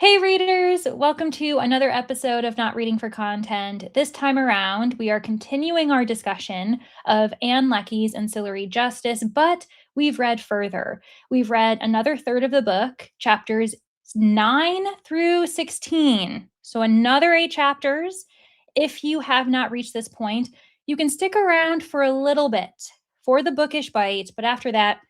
Hey readers, welcome to another episode of Not Reading for Content. This time around, we are continuing our discussion of Ann Leckie's Ancillary Justice, but we've read further. We've read another third of the book, chapters 9 through 16. So another 8 chapters. If you have not reached this point, you can stick around for a little bit for the bookish bite, but after that,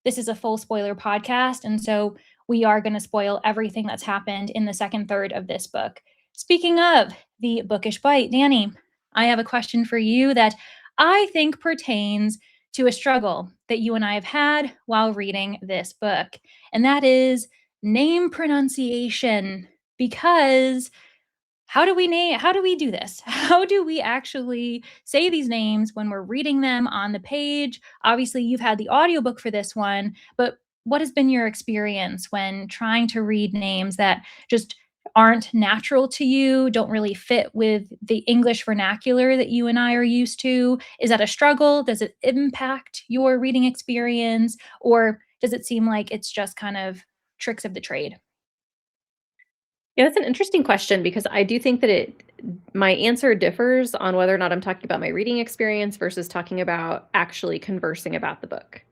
this is a full spoiler podcast, and so we are going to spoil everything that's happened in the second third of this book. Speaking of the bookish bite, Danny, I have a question for you that I think pertains to a struggle that you and I have had while reading this book, and that is name pronunciation. Because how do we do this? How do we actually say these names when we're reading them on the page? Obviously, you've had the audiobook for this one, but what has been your experience when trying to read names that just aren't natural to you, don't really fit with the English vernacular that you and I are used to? Is that a struggle? Does it impact your reading experience? Or does it seem like it's just kind of tricks of the trade? Yeah, that's an interesting question because I do think that my answer differs on whether or not I'm talking about my reading experience versus talking about actually conversing about the book.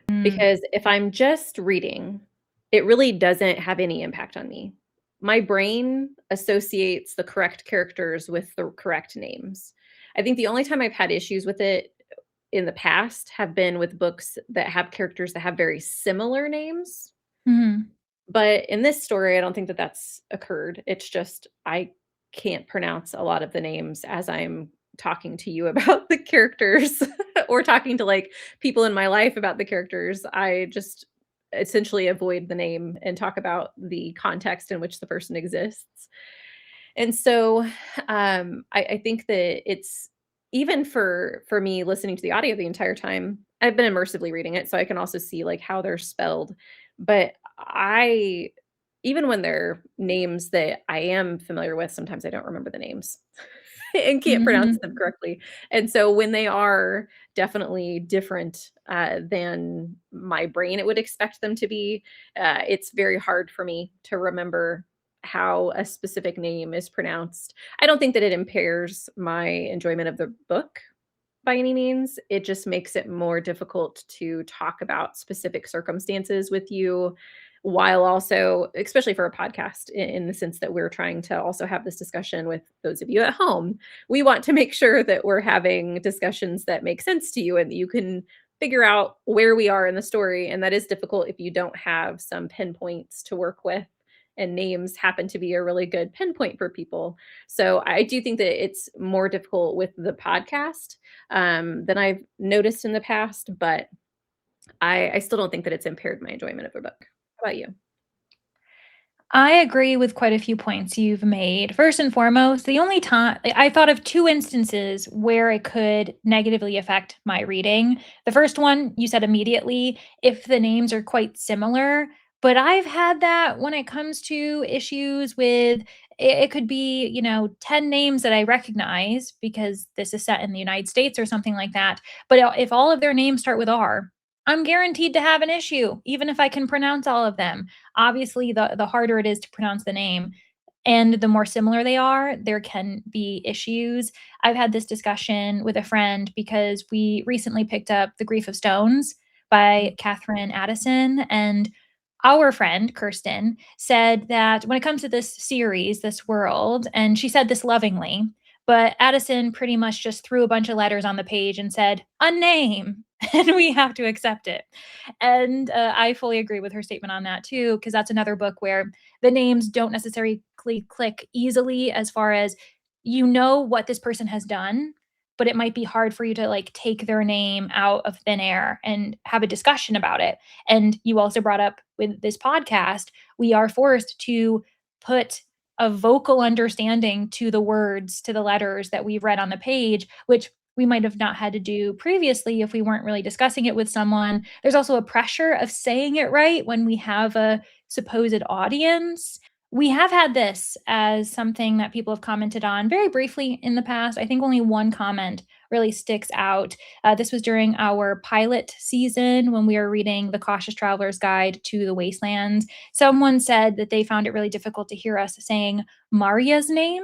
Mm, Because if I'm just reading, it really doesn't have any impact on me. My brain associates the correct characters with the correct names. I think the only time I've had issues with it in the past have been with books that have characters that have very similar names. mhm. But in this story, I don't think that that's occurred. It's just I can't pronounce a lot of the names as I'm talking to you about the characters or talking to, like, people in my life about the characters. I just essentially avoid the name and talk about the context in which the person exists. And so, I think that it's even for me listening to the audio the entire time, I've been immersively reading it, so I can also see, like, how they're spelled. But I even when they're names that I am familiar with, sometimes I don't remember the names and can't pronounce them Mhm. correctly. And so when they are definitely different, than my brain it would expect them to be, it's very hard for me to remember how a specific name is pronounced. I don't think that it impairs my enjoyment of the book by any means. It just makes it more difficult to talk about specific circumstances with you while also, especially for a podcast, in the sense that we're trying to also have this discussion with those of you at home. We want to make sure that we're having discussions that make sense to you and that you can figure out where we are in the story. And that is difficult if you don't have some pinpoints to work with. And names happen to be a really good pinpoint for people. So I do think that it's more difficult with the podcast than I've noticed in the past, but I still don't think that it's impaired my enjoyment of the book. How about you? I agree with quite a few points you've made. First and foremost, the only time I thought of 2 instances where it could negatively affect my reading. The first one, you said immediately, if the names are quite similar, but I've had that when it comes to issues with it could be, 10 names that I recognize because this is set in the United States or something like that, but if all of their names start with R, I'm guaranteed to have an issue, even if I can pronounce all of them. Obviously, the harder it is to pronounce the name and the more similar they are, there can be issues. I've had this discussion with a friend because we recently picked up The Grief of Stones by Catherine Addison, and our friend Kirsten said that when it comes to this series, this world, and she said this lovingly, but Addison pretty much just threw a bunch of letters on the page and said, "A name," and we have to accept it. And I fully agree with her statement on that too, because that's another book where the names don't necessarily click easily as far as you know what this person has done, but it might be hard for you to like take their name out of thin air and have a discussion about it. And you also brought up with this podcast, we are forced to put a vocal understanding to the words, to the letters that we've read on the page, which we might have not had to do previously if we weren't really discussing it with someone. There's also a pressure of saying it right when we have a supposed audience. We have had this as something that people have commented on very briefly in the past. I think only one comment really sticks out. This was during our pilot season when we were reading The Cautious Traveler's Guide to the Wastelands. Someone said that they found it really difficult to hear us saying Maria's name.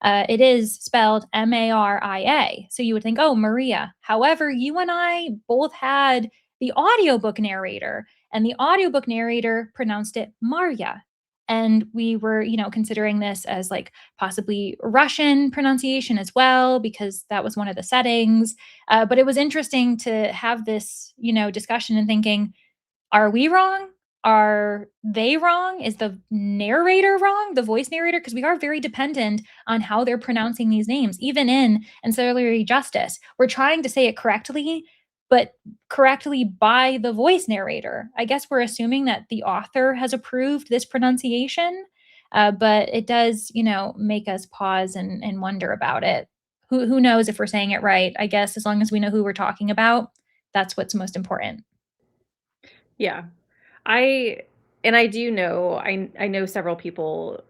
It is spelled Maria. So you would think, oh, Maria. However, you and I both had the audiobook narrator, and the audiobook narrator pronounced it Marya. And we were, considering this as like possibly Russian pronunciation as well, because that was one of the settings. But it was interesting to have this, discussion and thinking, are we wrong? Are they wrong? Is the narrator wrong? The voice narrator? Because we are very dependent on how they're pronouncing these names. Even in Ancillary Justice, we're trying to say it correctly, but correctly by the voice narrator. I guess we're assuming that the author has approved this pronunciation, but it does, make us pause and wonder about it. Who knows if we're saying it right? I guess as long as we know who we're talking about, that's what's most important. Yeah. I and I do know I know several people,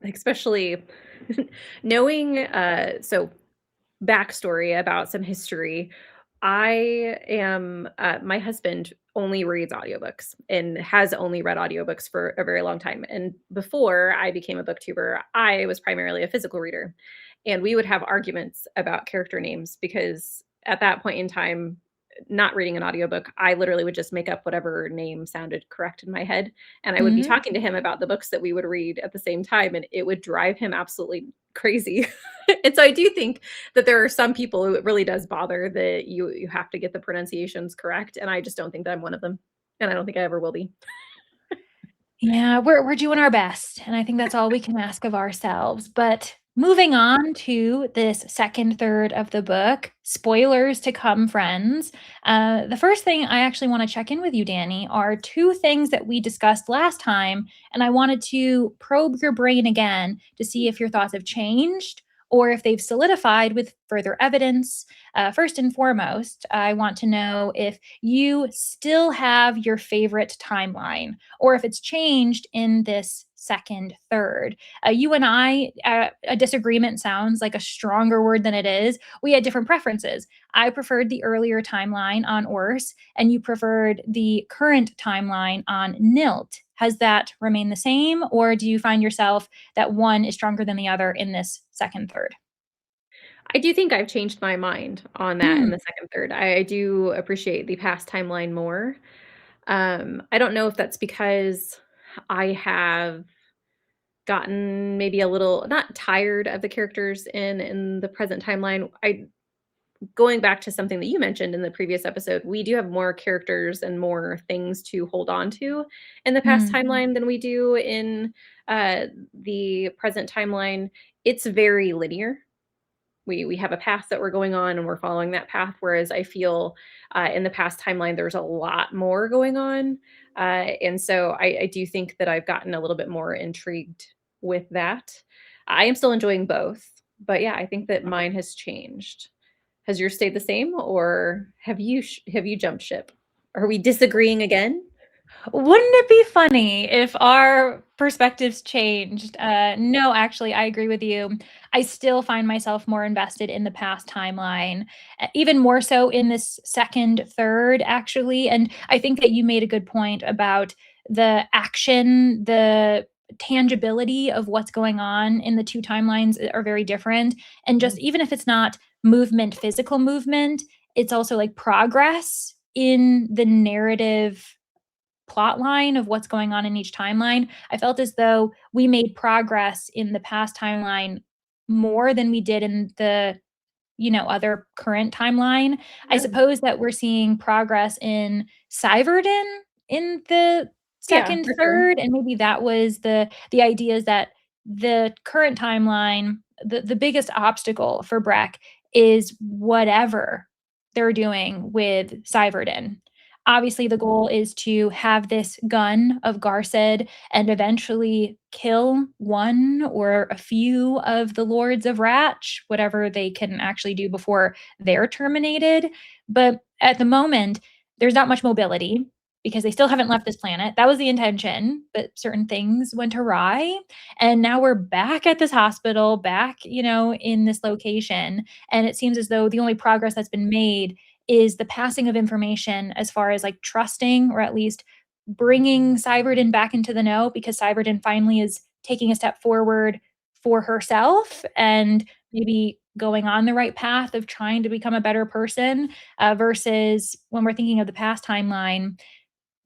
especially knowing, so backstory about some history. I am my husband only reads audiobooks and has only read audiobooks for a very long time. And before I became a booktuber, I was primarily a physical reader. And we would have arguments about character names because at that point in time, not reading an audiobook, I literally would just make up whatever name sounded correct in my head. And I would be Mhm. talking to him about the books that we would read at the same time, and it would drive him absolutely crazy. And so I do think that there are some people who it really does bother that you have to get the pronunciations correct, and I just don't think that I'm one of them, and I don't think I ever will be. Yeah, we're doing our best, and I think that's all we can ask of ourselves. But moving on to this second third of the book, spoilers to come, friends. The first thing I actually want to check in with you, Danny, are two things that we discussed last time, and I wanted to probe your brain again to see if your thoughts have changed or if they've solidified with further evidence. First and foremost, I want to know if you still have your favorite timeline or if it's changed in this second third. You and I, a disagreement sounds like a stronger word than it is. We had different preferences. I preferred the earlier timeline on Ors, and you preferred the current timeline on Nilt. Has that remained the same, or do you find yourself that one is stronger than the other in this second third? I do think I've changed my mind on that in Mm, the second third. I do appreciate the past timeline more. I don't know if that's because I have gotten maybe a little not tired of the characters in the present timeline. I Going back to something that you mentioned in the previous episode, we do have more characters and more things to hold on to in the past mm, timeline than we do in the present timeline. It's very linear. We have a path that we're going on and we're following that path, whereas I feel in the past timeline there's a lot more going on, and so I do think that I've gotten a little bit more intrigued with that. I am still enjoying both, but yeah, I think that mine has changed. Has yours stayed the same, or have you jumped ship? Are we disagreeing again? Wouldn't it be funny if our perspectives changed? No, actually, I agree with you. I still find myself more invested in the past timeline, even more so in this second third, actually. And I think that you made a good point about the action, the tangibility of what's going on in the two timelines are very different. And just even if it's not movement, physical movement, it's also like progress in the narrative plot line of what's going on in each timeline. I felt as though we made progress in the past timeline more than we did in the, other current timeline. I Yeah. suppose that we're seeing progress in Syverden in the Yeah, second for sure. third, and maybe that was the idea is that the current timeline, the biggest obstacle for Breck is whatever they're doing with Syverden. Obviously, the goal is to have this gun of Garcid and eventually kill one or a few of the Lords of Ratch, whatever they can actually do before they're terminated. But at the moment, there's not much mobility. because they still haven't left this planet. That was the intention, but certain things went awry. And now we're back at this hospital, back, in this location. And it seems as though the only progress that's been made is the passing of information as far as like trusting or at least bringing Cyberden back into the know, because Cyberden finally is taking a step forward for herself and maybe going on the right path of trying to become a better person, versus when we're thinking of the past timeline,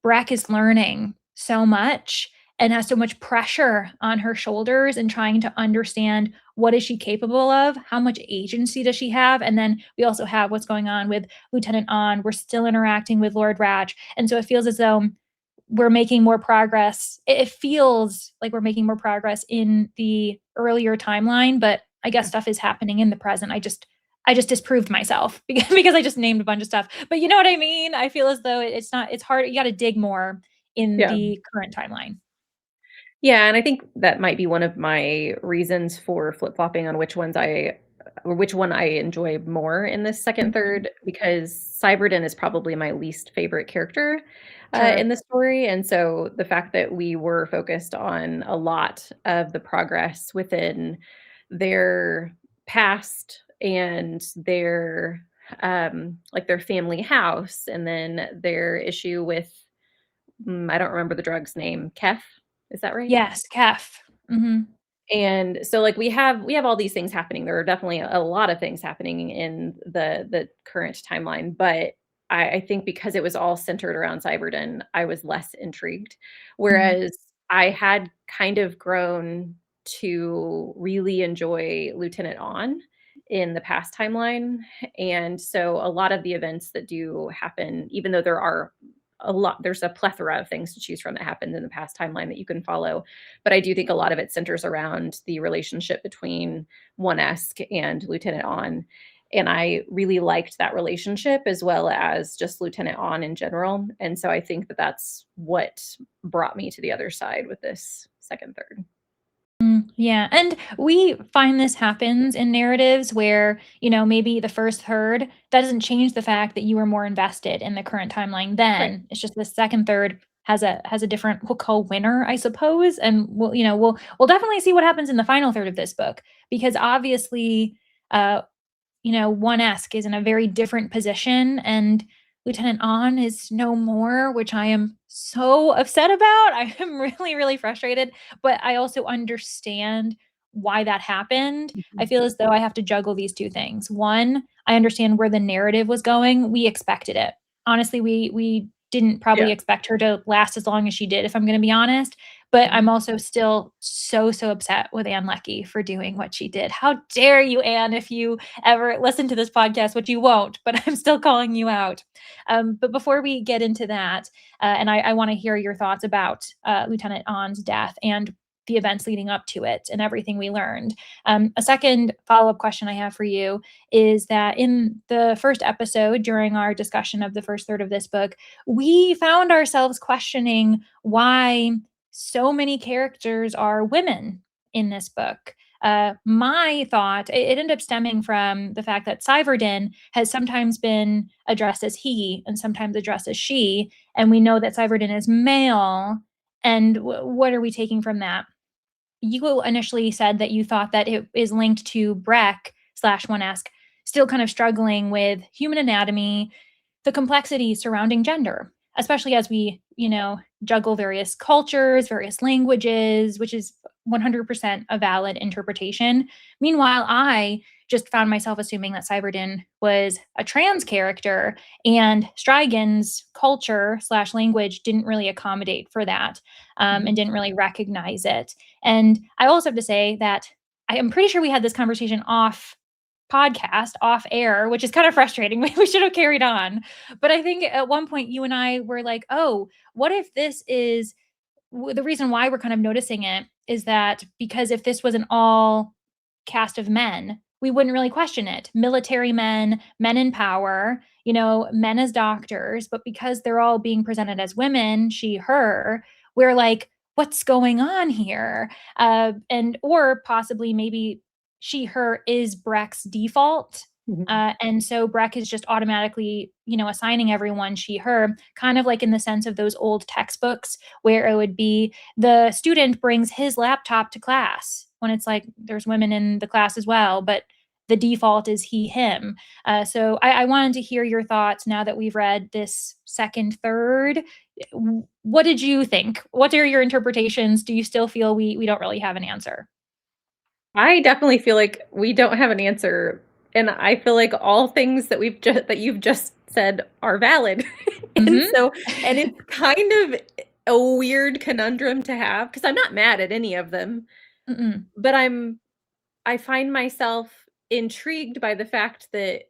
Breck is learning so much and has so much pressure on her shoulders and trying to understand what is she capable of, how much agency does she have, and then we also have what's going on with Lieutenant An. We're still interacting with Lord Radch, and so it feels as though we're making more progress. It feels like we're making more progress in the earlier timeline, but I guess stuff is happening in the present. I just disproved myself because I just named a bunch of stuff. But you know what I mean? I feel as though it's not, it's hard. You got to dig more in Yeah. the current timeline. Yeah, and I think that might be one of my reasons for flip-flopping on which one I enjoy more in this second Mhm. third, because Cyberden is probably my least favorite character, Sure. in the story, and so the fact that we were focused on a lot of the progress within their past and their, like, their family house, and then their issue with, I don't remember the drug's name, Kef, is that right? Yes, Kef. Mhm. And so, like, we have all these things happening. There are definitely a lot of things happening in the current timeline, but I think because it was all centered around Cyberden, I was less intrigued. Mhm. Whereas I had kind of grown to really enjoy Lieutenant On in the past timeline. And so a lot of the events that do happen, even though there's a plethora of things to choose from that happened in the past timeline that you can follow, but I do think a lot of it centers around the relationship between One-esque and Lieutenant On, and I really liked that relationship as well as just Lieutenant On in general, and so I think that that's what brought me to the other side with this second third. Yeah, and we find this happens in narratives where, maybe the first third, that doesn't change the fact that you were more invested in the current timeline Right. then. It's just the second third has a different we'll call winner, I suppose, and we'll definitely see what happens in the final third of this book because obviously, uh, One-esque is in a very different position, and Lieutenant An is no more, which I am so upset about. I am really, really frustrated, but I also understand why that happened. I Mhm. feel as though I have to juggle these two things. One, I understand where the narrative was going. We expected it. Honestly, we didn't Yeah. probably expect her to last as long as she did, if I'm going to be honest. But Mhm. I'm also still so, so upset with Ann Leckie for doing what she did. How dare you, Anne, if you ever listen to this podcast, which you won't, but I'm still calling you out. But before we get into that, and I want to hear your thoughts about Lieutenant An's death and the events leading up to it and everything we learned. A second follow up question I have for you is that in the first episode, during our discussion of the first third of this book, we found ourselves questioning why so many characters are women in this book. My thought, it ended up stemming from the fact that Cyberden has sometimes been addressed as he and sometimes addressed as she, and we know that Cyberden is male. And what are we taking from that? You initially said that you thought that it is linked to Breck slash One-esque still kind of struggling with human anatomy, the complexity surrounding gender, especially as we, juggle various cultures, various languages, which is 100% a valid interpretation. Meanwhile, I just found myself assuming that Cyberden was a trans character, and Strigan's culture slash language didn't really accommodate for that, Mhm. and didn't really recognize it. And I also have to say that I am pretty sure we had this conversation off podcast, off air, which is kind of frustrating. We should have carried on. But I think at one point you and I were like, oh, what if this is the reason why we're kind of noticing it is that because if this was an all cast of men, we wouldn't really question it. Military men, men in power, men as doctors, but because they're all being presented as women, she, her, we're like, what's going on here? And or possibly maybe she, her is Breck's default Mhm. And so Breck is just automatically, assigning everyone she, her, kind of like in the sense of those old textbooks where it would be the student brings his laptop to class when it's like there's women in the class as well, but the default is he, him. So I wanted to hear your thoughts now that we've read this second, third. What did you think? What are your interpretations? Do you still feel we don't really have an answer? I definitely feel like we don't have an answer, and I feel like all things that you've just said are valid. And Hmm. so and it's kind of a weird conundrum to have because 'cause I'm not mad at any of them, Mm-mm. but I find myself intrigued by the fact that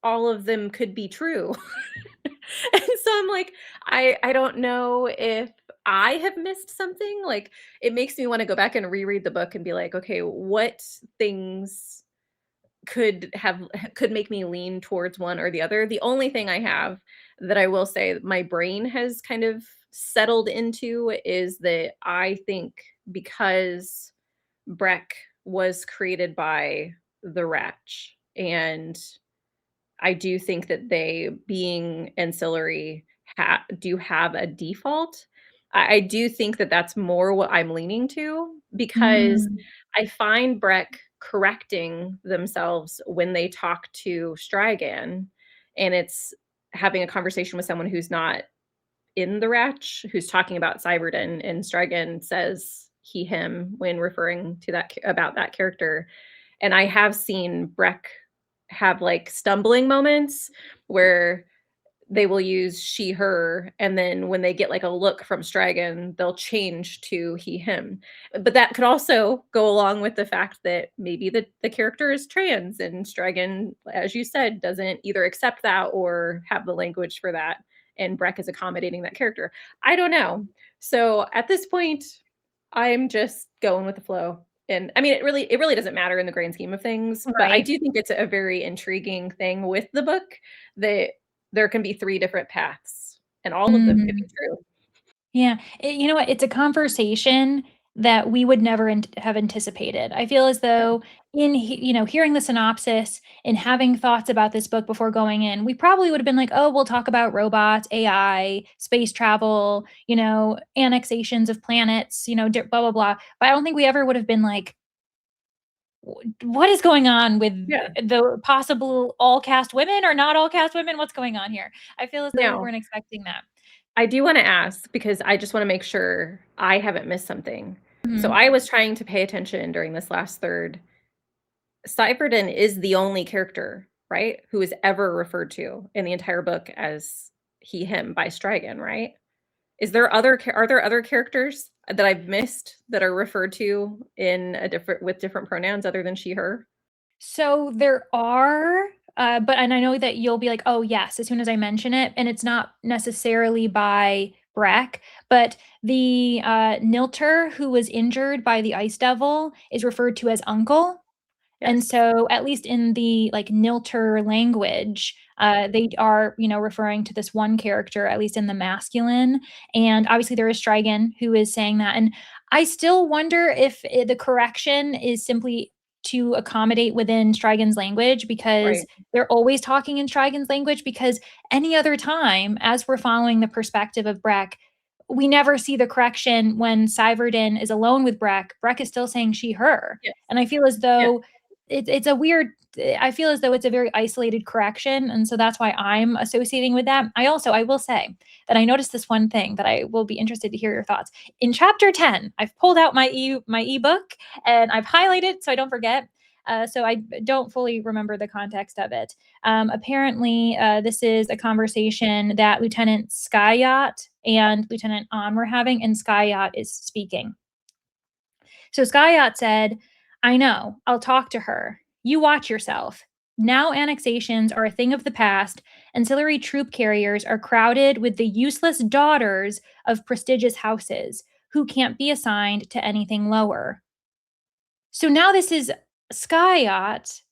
all of them could be true. And so I'm like, I don't know if I have missed something, like, it makes me wanna go back and reread the book and be like, "Okay, what things could make me lean towards one or the other?" The only thing I have that I will say my brain has kind of settled into is that I think because Breck was created by the Ratch, and I do think that they, being ancillary, do have a default. I do think that that's more what I'm leaning to because Mm. I find Breck correcting themselves when they talk to Strigan, and it's having a conversation with someone who's not in the Ratch, who's talking about Cyberden, and Strigan says he, him when referring to about that character. And I have seen Breck have, like, stumbling moments where they will use she, her, and then when they get, like, a look from Strigan, they'll change to he, him. But that could also go along with the fact that maybe the character is trans and Strigan, as you said, doesn't either accept that or have the language for that, and Breck is accommodating that character. I don't know. So, at this point, I'm just going with the flow. And I mean, it really doesn't matter in the grand scheme of things, but I Right. do think it's a very intriguing thing with the book that there can be 3 different paths, and all of them could be Mm. true. Yeah. You know what? It's a conversation that we would never have anticipated. I feel as Yeah, though hearing the synopsis and having thoughts about this book before going in, we probably would have been like, "Oh, we'll talk about robots, AI, space travel, annexations of planets, blah blah blah." But I don't think we ever would have been like, What is going on with yeah. the possible all cast women or not all cast women? What's going on here?" I feel as though we Now, weren't expecting that. I do wanna ask because I just wanna make sure I haven't missed something. So Mhm. I was trying to pay attention during this last third. Cyberden is the only character, right, who is ever referred to in the entire book as he, him by Strigan, right? Are there other characters that I've missed that are referred to in a different with different pronouns other than she, her? So there are, and I know that you'll be like, "Oh, yes," as soon as I mention it, and it's not necessarily by Breck, but the, Nilter who was injured by the Ice Devil is referred to as Uncle. And Yes. so, at least in the, like, Nilter language, they are, referring to this one character, at least in the masculine, and obviously there is Strigan who is saying that, and I still wonder if the correction is simply to accommodate within Strigan's language because Right. they're always talking in Strigan's language because any other time, as we're following the perspective of Breck, we never see the correction when Syverden is alone with Breck. Breck is still saying she, her. Yes. And I feel as Yeah. though it's a weird I feel as though it's a very isolated correction, and so that's why I'm associating with that. I will say that I noticed this one thing that I will be interested to hear your thoughts. In chapter 10, I've pulled out my ebook and I've highlighted so I don't forget. So I don't fully remember the context of it. Apparently, this is a conversation that Lieutenant Skyyacht and Lieutenant An were having, and Skyyacht is speaking. So Skyyacht said, "I know, I'll talk to her. You watch yourself. Now annexations are a thing of the past. Ancillary troop carriers are crowded with the useless daughters of prestigious houses who can't be assigned to anything lower." So now this is Skyyacht,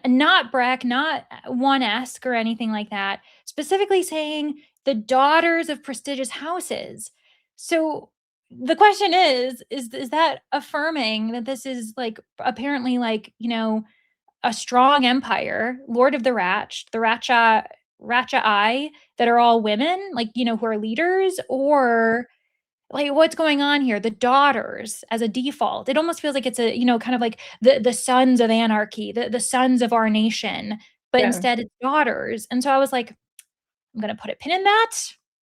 not Breck, not 1-esque or anything like that, specifically saying the daughters of prestigious houses. So the question is that affirming that this is like apparently like, a strong empire, Lord of the Ratch, the Ratcha that are all women, like, who are leaders, or like what's going on here? The daughters as a default. It almost feels like it's a, kind of like the sons of anarchy, the sons of our nation, but Yeah. instead it's daughters. And so I was like, I'm gonna put a pin in that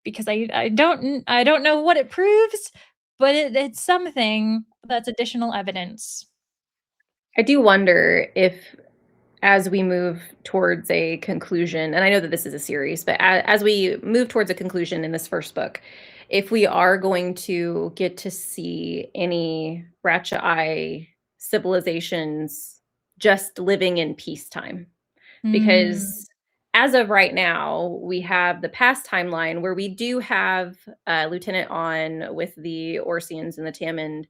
because I don't know what it proves, but it's something that's additional evidence. I do wonder if, as we move towards a conclusion, and I know that this is a series, but as we move towards a conclusion in this first book, if we are going to get to see any Ratchet civilizations just living in peacetime. Mm, Because as of right now, we have the past timeline where we do have Lieutenant On with the Orsians and the Tamund,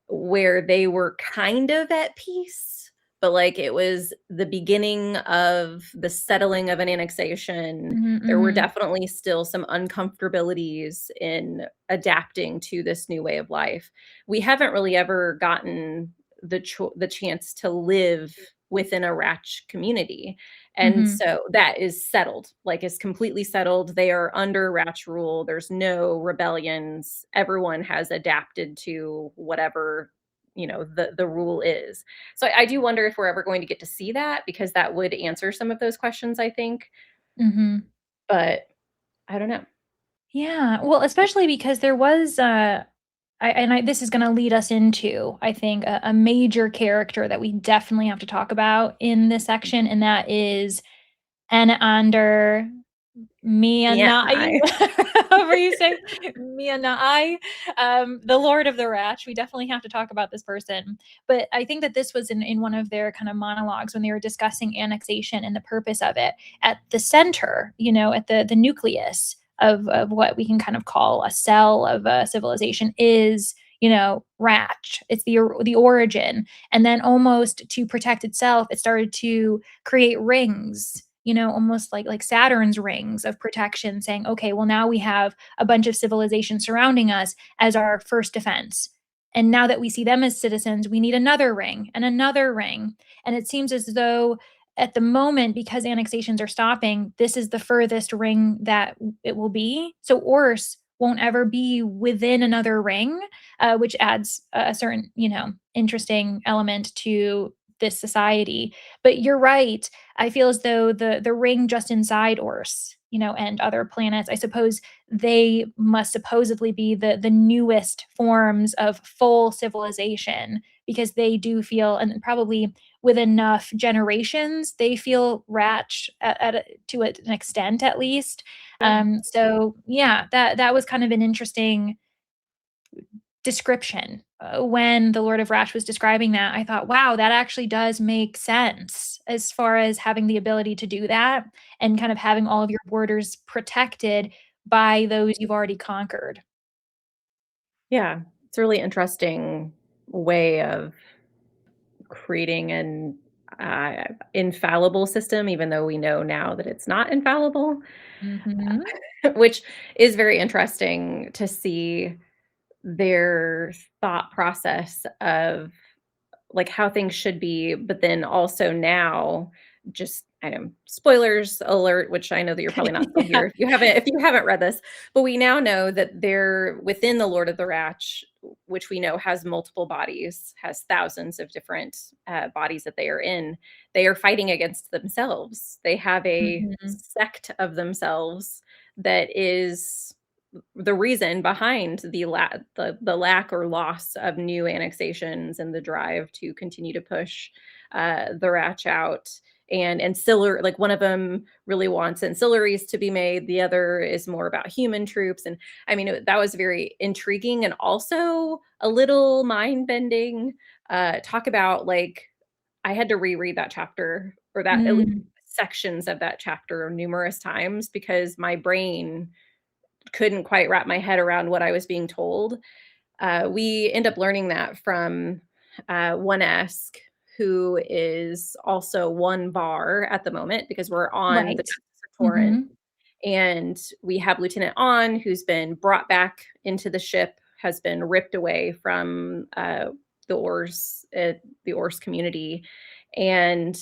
where they were kind of at peace, but, like, it was the beginning of the settling of an annexation. mhm, There were mhm, definitely still some uncomfortabilities in adapting to this new way of life. We haven't really ever gotten the chance to live within a Ratch community, and mhm, so that is settled, like, is completely settled. They are under Ratch rule. There's no rebellions. Everyone has adapted to whatever, the rule is. So I do wonder if we're ever going to get to see that, because that would answer some of those questions, I think, mhm. but I don't know. Yeah, well, especially because there was, this is gonna lead us into, I think, a major character that we definitely have to talk about in this section, and that is Enander Yeah, Mianai, I however you say Mianai, the Lord of the Ratch. We definitely have to talk about this person. But I think that this was in one of their kind of monologues when they were discussing annexation and the purpose of it. At the center, at the nucleus of what we can kind of call a cell of a civilization is, Ratch. It's the origin. And then almost to protect itself, it started to create rings, almost like Saturn's rings of protection, saying, okay, well, now we have a bunch of civilizations surrounding us as our first defense. And now that we see them as citizens, we need another ring and another ring. And it seems as though at the moment, because annexations are stopping, this is the furthest ring that it will be. So Ors won't ever be within another ring, which adds a certain, interesting element to this society. But you're right. I feel as though the ring just inside Ors, and other planets, I suppose they must supposedly be the newest forms of full civilization, because they do feel, and probably with enough generations, they feel Ratch to an extent at least. yeah. So yeah, that was kind of an interesting description. When the Lord of Rash was describing that, I thought, wow, that actually does make sense as far as having the ability to do that and kind of having all of your borders protected by those you've already conquered. Yeah, it's a really interesting way of creating an infallible system, even though we know now that it's not infallible, Mhm. which is very interesting to see their thought process of, like, how things should be, but then also now, just, I know, spoilers alert, which I know that you're probably not still Yeah. here if you haven't read this, but we now know that they're within the Lord of the Ratch, which we know has multiple bodies, has thousands of different bodies that they are in. They are fighting against themselves. They have a Mhm. sect of themselves that is the reason behind the lack or loss of new annexations and the drive to continue to push the Ratch out. And ancillary, like, one of them really wants ancillaries to be made. The other is more about human troops. And I mean, that was very intriguing and also a little mind bending. Talk about, like, I had to reread that chapter, or that at least Mm. sections of that chapter, numerous times, because my brain couldn't quite wrap my head around what I was being told. We end up learning that from One Esk, who is also one bar at the moment, because we're on the Right. Justice of Torrent, Mhm. and we have Lieutenant On, who's been brought back into the ship, has been ripped away from the Ors community, and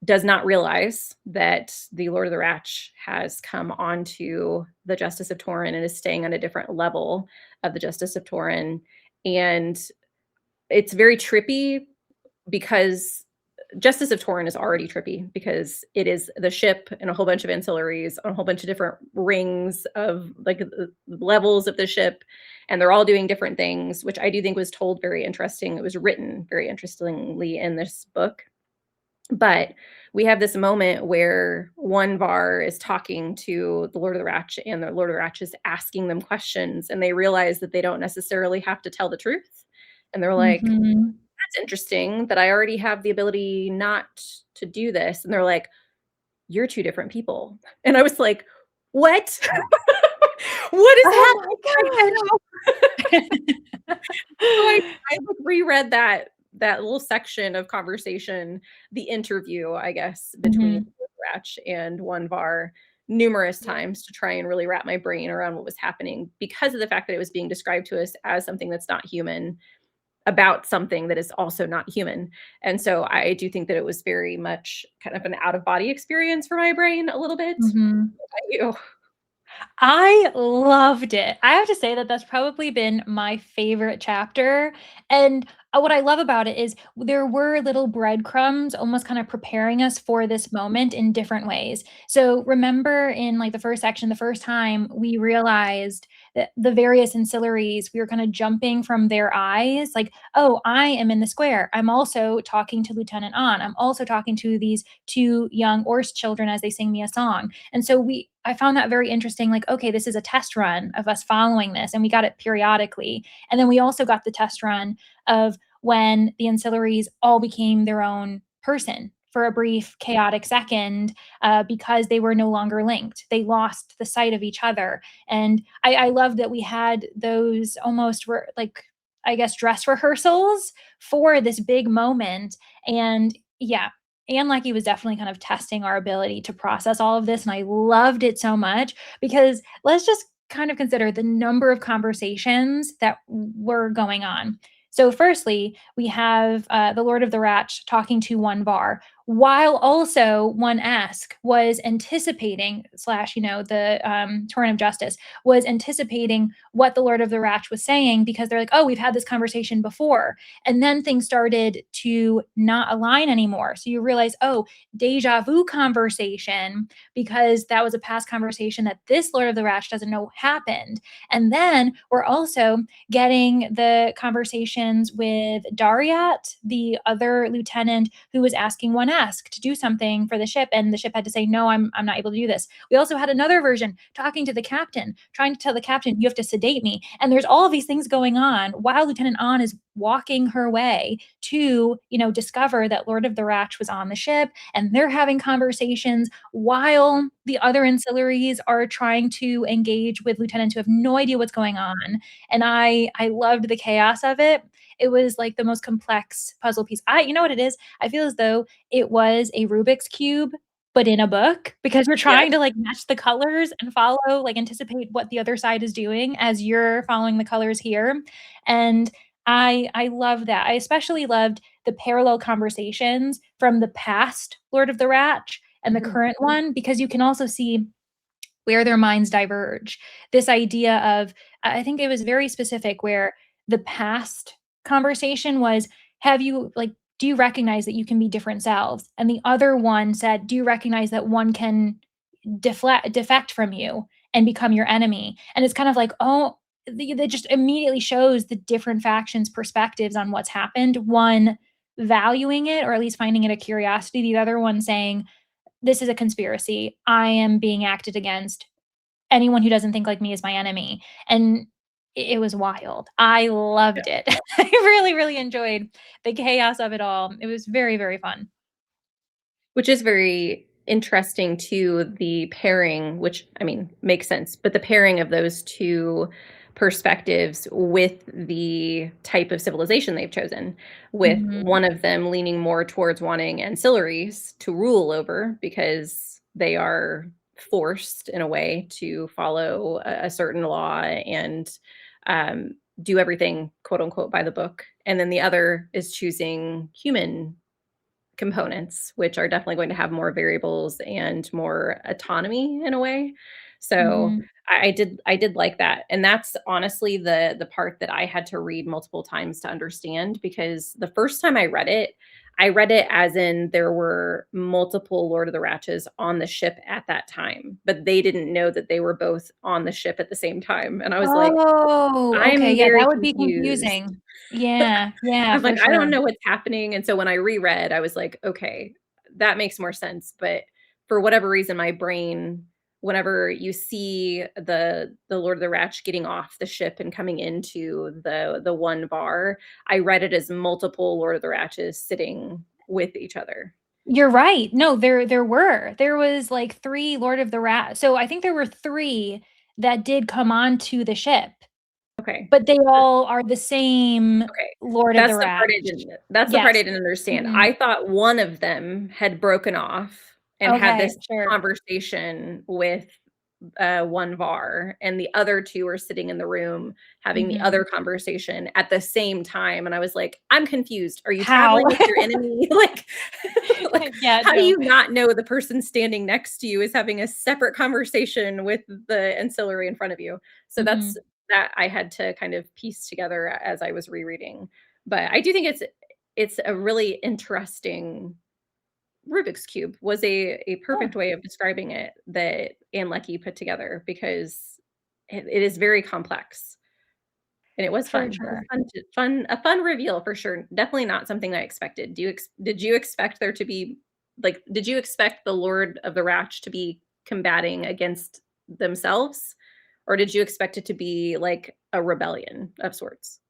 does not realize that the Lord of the Ratch has come onto the Justice of Torin and is staying on a different level of the Justice of Torin. And it's very trippy because Justice of Torin is already trippy because it is the ship and a whole bunch of ancillaries on a whole bunch of different rings of like levels of the ship, and they're all doing different things, which I do think was told very interesting. It was written very interestingly in this book. But we have this moment where one Var is talking to the Lord of the Ratch, and the Lord of the Ratch is asking them questions, and they realize that they don't necessarily have to tell the truth. And they're like, Mhm. that's interesting that I already have the ability not to do this. And they're like, you're two different people. And I was like, what? What is Oh happening my right now? gosh. So I like reread that little section of conversation, the interview, I guess, between Mhm. Ratch and one Var numerous times to try and really wrap my brain around what was happening because of the fact that it was being described to us as something that's not human about something that is also not human. And so I do think that it was very much kind of an out of body experience for my brain a little bit. Mhm. What about you? I loved it. I have to say that that's probably been my favorite chapter, and, what I love about it is there were little breadcrumbs almost kind of preparing us for this moment in different ways. So, remember in, like, the first section, the first time we realized that the various ancillaries, we were kinda jumping from their eyes, like, "Oh, I am in the square. I'm also talking to Lieutenant An. I'm also talking to these 2 young Orcs children as they sing me a song." And so I found that very interesting, like, okay, this is a test run of us following this, and we got it periodically. And then we also got the test run of when the ancillaries all became their own person for a brief chaotic second, because they were no longer linked. They lost the sight of each other. And I love that we had those almost like, I guess, dress rehearsals for this big moment. And yeah, Ann Leckie was definitely kind of testing our ability to process all of this, and I loved it so much because let's just kind of consider the number of conversations that were going on. So, firstly, we have the Lord of the Ratch talking to one Var, while also one Esk was anticipating, slash, the Torrent of Justice was anticipating what the Lord of the Ratch was saying because they're like, oh, we've had this conversation before. And then things started to not align anymore. So you realize, oh, deja vu conversation, because that was a past conversation that this Lord of the Ratch doesn't know happened. And then we're also getting the conversations with Dariat, the other lieutenant who was asking one Esk to do something for the ship, and the ship had to say, no, I'm not able to do this. We also had another version talking to the captain, trying to tell the captain, you have to sedate me. And there's all of these things going on while Lieutenant An is walking her way to, discover that Lord of the Ratch was on the ship, and they're having conversations while the other ancillaries are trying to engage with lieutenants who have no idea what's going on. And I loved the chaos of it. It was like the most complex puzzle piece. You know what it is? I feel as though it was a Rubik's cube but in a book, because you're Yes. trying to like match the colors and follow, like anticipate what the other side is doing as you're following the colors here. And I love that. I especially loved the parallel conversations from the past Lord of the Ratch and the Mhm. current one, because you can also see where their minds diverge. This idea of, I think it was very specific where the past conversation was, have you, like, do you recognize that you can be different selves? And the other one said, do you recognize that one can defect from you and become your enemy? And it's kind of like, oh, that just immediately shows the different factions' perspectives on what's happened. One valuing it, or at least finding it a curiosity, the other one saying, this is a conspiracy. I am being acted against. Anyone who doesn't think like me is my enemy. And it was wild. I Yeah. loved it. I really, really enjoyed the chaos of it all. It was very, very fun. Which is very interesting to the pairing, which I mean makes sense, but the pairing of those two perspectives with the type of civilization they've chosen, with Mhm. one of them leaning more towards wanting ancillaries to rule over because they are forced in a way to follow a certain law and um, do everything quote unquote by the book. And then the other is choosing human components, which are definitely going to have more variables and more autonomy in a way. So Mhm. I did like that. And that's honestly the part that I had to read multiple times to understand, because the first time I read it as in there were multiple Lord of the Ratches on the ship at that time, but they didn't know that they were both on the ship at the same time. And I was like, Oh, okay, I'm yeah, very that would be confused. confusing. Yeah, yeah, I'm like, for I don't sure. know what's happening. And so when I reread, I was like, okay, that makes more sense. But for whatever reason, my brain, whenever you see the Lord of the Ratch getting off the ship and coming into the one bar, I read it as multiple Lord of the Ratches sitting with each other. You're right. No, there were. There was, like, 3 Lord of the Rat so I think there were 3 that did come onto the ship, Okay. but they all are the same Okay. Lord of the That's the part I Ratch. didn't that's the part I Yes. didn't understand. Mhm. I thought one of them had broken off and had Okay, this sure. conversation with, one VAR, and the other 2 are sitting in the room having the Mhm. other conversation at the same time, and I was like, "I'm confused. Are you How? traveling with your enemy?" Like, Yeah, how do no. you not know the person standing next to you is having a separate conversation with the ancillary in front of you? So that's Mhm. that I had to kind of piece together as I was rereading. But I do think it's a really interesting Rubik's Cube was a Sure. perfect way of describing it that Ann Leckie put together, because it is very complex, and it was For fun. It was sure. a fun reveal for sure. Definitely not something I expected. Did you expect there to be did you expect the Lord of the Ratch to be combating against themselves? Or did you expect it to be like a rebellion of sorts?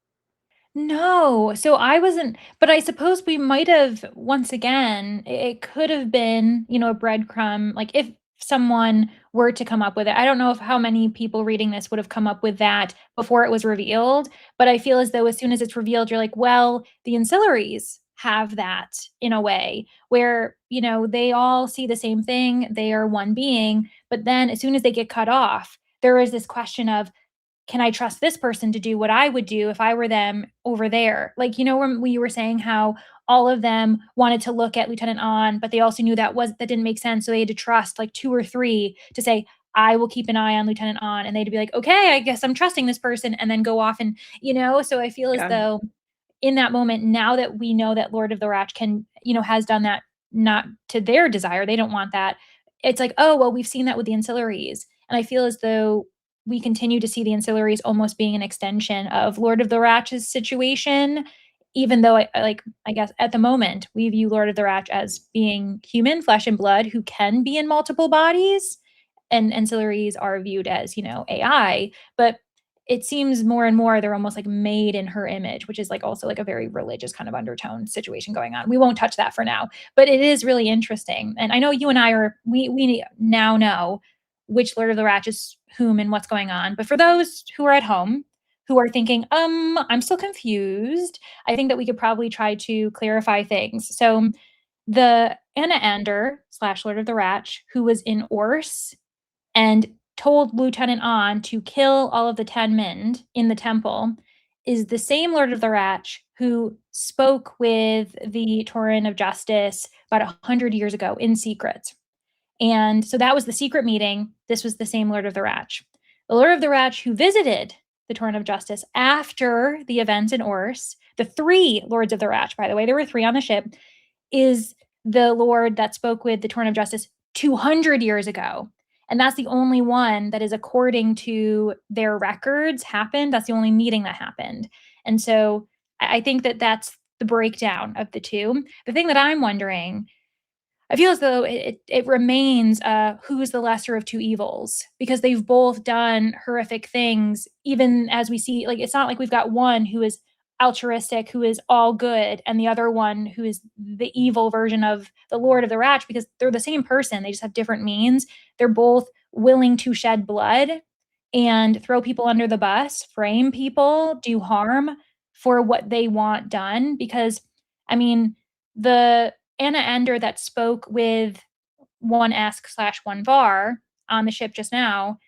No, so I wasn't but I suppose we might have once again, it could have been, a breadcrumb, like, if someone were to come up with it. I don't know if how many people reading this would have come up with that before it was revealed, but I feel as though as soon as it's revealed, you're like, "Well, the ancillaries have that in a way where, they all see the same thing, they are one being, but then as soon as they get cut off, there is this question of, can I trust this person to do what I would do if I were them over there? Like, when we were saying how all of them wanted to look at Lieutenant An, but they also knew that didn't make sense. So they had to trust like 2 or 3 to say, I will keep an eye on Lieutenant An. And they'd be like, okay, I guess I'm trusting this person, and then go off and, so I feel as Yeah, though in that moment, now that we know that Lord of the Ratch can, has done that not to their desire, they don't want that. It's like, oh, well, we've seen that with the ancillaries. And I feel as though we continue to see the ancillaries almost being an extension of Lord of the Ratch's situation, even though I guess at the moment we view Lord of the Ratch as being human, flesh and blood, who can be in multiple bodies, and ancillaries are viewed as, AI. But it seems more and more they're almost like made in her image, which is like also like a very religious kind of undertone situation going on. We won't touch that for now, but it is really interesting. And I know you and I we now know which Lord of the Ratch is whom and what's going on. But for those who are at home who are thinking, I'm still confused, I think that we could probably try to clarify things. So the Anna Ander slash Lord of the Ratch, who was in Orse and told Lieutenant An to kill all of the 10 Mind in the temple, is the same Lord of the Ratch who spoke with the Torrent of Justice about 100 years ago in secret. And so that was the secret meeting. This was the same Lord of the Ratch. The Lord of the Ratch who visited the Torrent of Justice after the events in Orse, the 3 Lords of the Ratch, by the way, there were 3 on the ship, is the Lord that spoke with the Torrent of Justice 200 years ago. And that's the only one that is according to their records happened. That's the only meeting that happened. And so I think that that's the breakdown of the 2. The thing that I'm wondering, I feel as though it remains, who's the lesser of 2 evils, because they've both done horrific things, even as we see, like, it's not like we've got one who is altruistic, who is all good, and the other one who is the evil version of the Lord of the Ratch, because they're the same person, they just have different means. They're both willing to shed blood and throw people under the bus, frame people, do harm for what they want done, because, I mean, the Anna Ender that spoke with one Esk slash one Var on the ship just now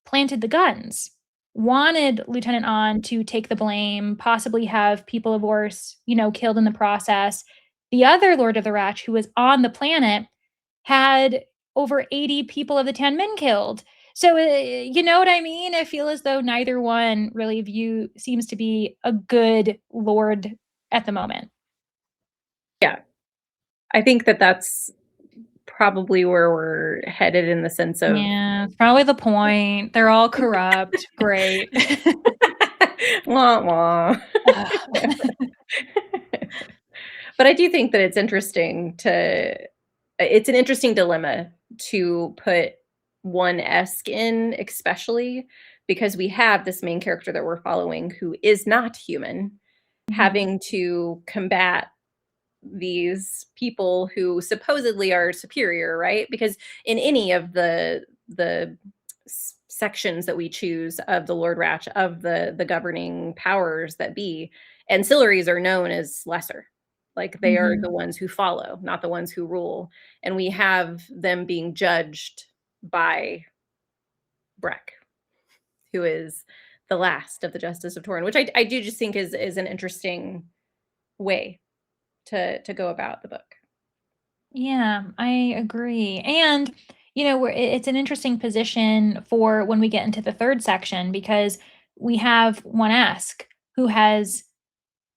planted the guns, wanted Lieutenant An to take the blame, possibly have people of Orse, killed in the process. The other Lord of the Ratch, who was on the planet, had over 80 people of the 10 men killed. So, you know what I mean? I feel as though neither one really seems to be a good lord at the moment. Yeah. I think that that's probably where we're headed in the sense of Yeah, it's probably the point. They're all corrupt. Great. wah, wah. But I do think that it's an interesting dilemma to put one esque in, especially because we have this main character that we're following who is not human, Mhm. having to combat these people who supposedly are superior, right? Because in any of the sections that we choose of the Lord Ratch, of the governing powers that be, ancillaries are known as lesser. Like they are the Mhm. ones who follow, not the ones who rule. And we have them being judged by Breck, who is the last of the Justice of Torrin, which I do just think is an interesting way to go about the book. Yeah, I agree. And, it's an interesting position for when we get into the third section because we have one Esk who has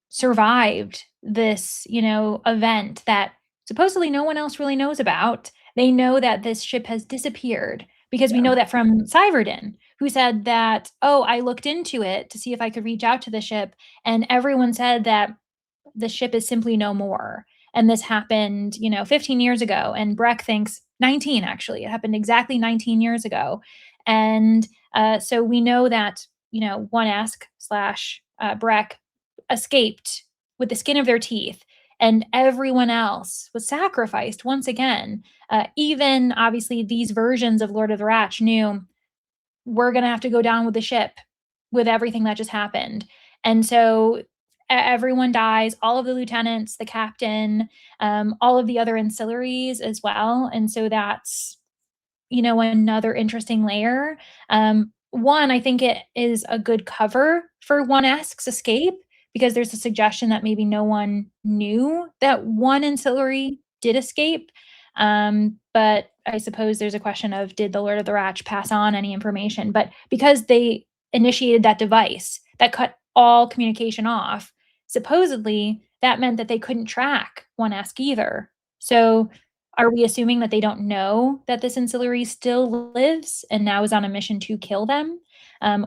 survived this, event that supposedly no one else really knows about. They know that this ship has disappeared because we Yeah. know that from Syverden, who said that, "Oh, I looked into it to see if I could reach out to the ship, and everyone said that the ship is simply no more." And this happened, 15 years ago. And Breck thinks 19, actually. It happened exactly 19 years ago. And so we know that, one Ask slash Breck escaped with the skin of their teeth. And everyone else was sacrificed once again. Even obviously, these versions of Lord of the Ratch knew we're going to have to go down with the ship with everything that just happened. And so everyone dies, all of the lieutenants, the captain, all of the other ancillaries as well. And so that's, another interesting layer. One, I think it is a good cover for One Esk's escape because there's a suggestion that maybe no one knew that one ancillary did escape. But I suppose there's a question of did the Lord of the Ratch pass on any information? But because they initiated that device that cut all communication off, supposedly that meant that they couldn't track One Esk either. So are we assuming that they don't know that this ancillary still lives and now is on a mission to kill them?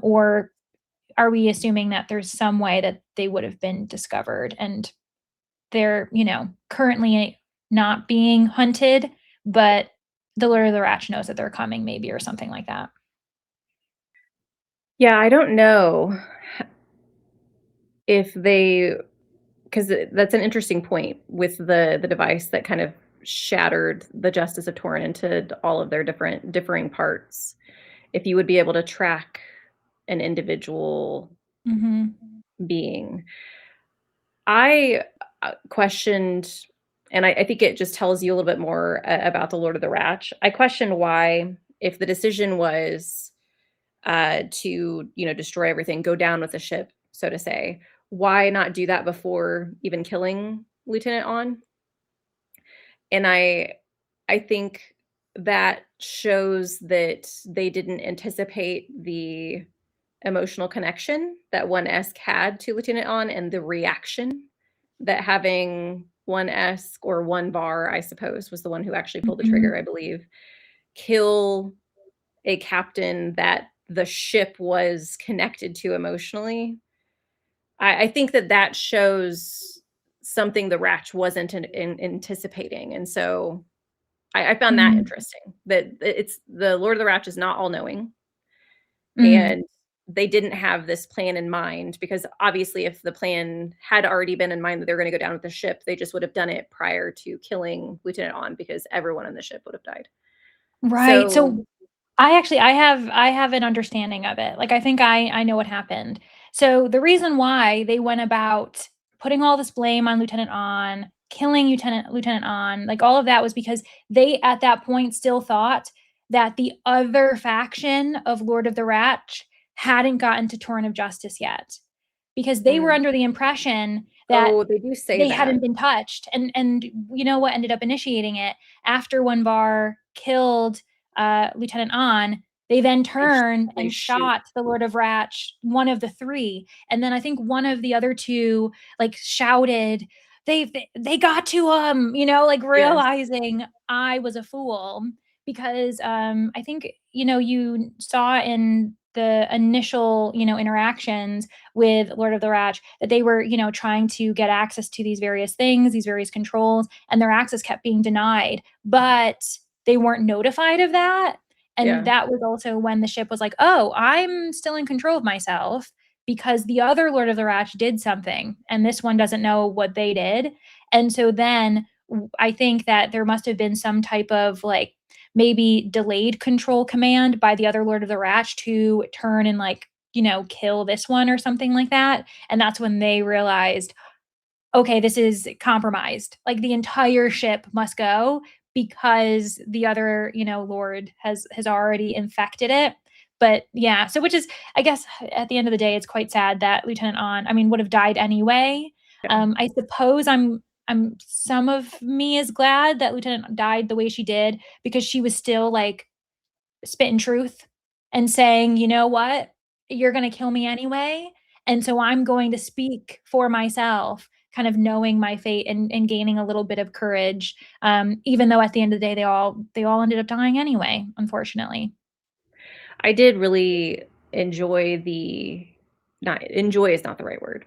Or are we assuming that there's some way that they would have been discovered and they're, currently not being hunted, but the Lord of the Ratch knows that they're coming, maybe, or something like that? Yeah, I don't know if they, because that's an interesting point with the device that kind of shattered the Justice of Torrin into all of their differing parts. If you would be able to track an individual Mhm. being. I, questioned, and I think it just tells you a little bit more about the Lord of the Ratch. I questioned why, if the decision was to, destroy everything, go down with the ship, so to say, why not do that before even killing Lieutenant On? And I think that shows that they didn't anticipate the emotional connection that one Esk had to Lieutenant On and the reaction that having one Esk, or one Bar, I suppose, was the one who actually pulled the trigger, Mhm. I believe, kill a captain that the ship was connected to emotionally. I think that that shows something the Ratch wasn't anticipating, and so I found that Mhm. interesting, that it's the Lord of the Ratch is not all-knowing, Mhm. and they didn't have this plan in mind, because obviously if the plan had already been in mind that they're gonna go down with the ship, they just would have done it prior to killing Lieutenant On, because everyone on the ship would have died. Right. So So I have an understanding of it. Like I think I know what happened. So the reason why they went about putting all this blame on Lieutenant On, killing Lieutenant On, like all of that was because they at that point still thought that the other faction of Lord of the Ratch hadn't gotten to Torrent of Justice yet. Because they were mm, under the impression that Oh, they do say they that. hadn't been touched, and you know what ended up initiating it? After One killed, Lieutenant An, they then turned They and shoot. shot the Lord of Ratch, one of the 3, and then I think one of the other 2, like, shouted, "They got to him," you know, like, Yes. realizing I was a fool because, I think, you know, you saw in the initial, you know, interactions with Lord of the Ratch that they were, you know, trying to get access to these various things, these various controls, and their access kept being denied, but they weren't notified of that. And Yeah. that was also when the ship was like, "Oh, I'm still in control of myself because the other Lord of the Ratch did something, and this one doesn't know what they did." And so then I think that there must have been some type of like maybe delayed control command by the other Lord of the Ratch to turn and like, you know, kill this one or something like that. And that's when they realized, okay, this is compromised. Like the entire ship must go because the other, you know, lord has already infected it. But yeah, so which is, I guess, at the end of the day, it's quite sad that Lieutenant An, I mean, would have died anyway. Yeah. I suppose I'm some of me is glad that Lieutenant died the way she did because she was still like spitting truth and saying, "You know what? You're gonna kill me anyway, and so I'm going to speak for myself," kind of knowing my fate and gaining a little bit of courage, even though at the end of the day, they all ended up dying anyway, unfortunately. I did really enjoy the not enjoy is not the right word.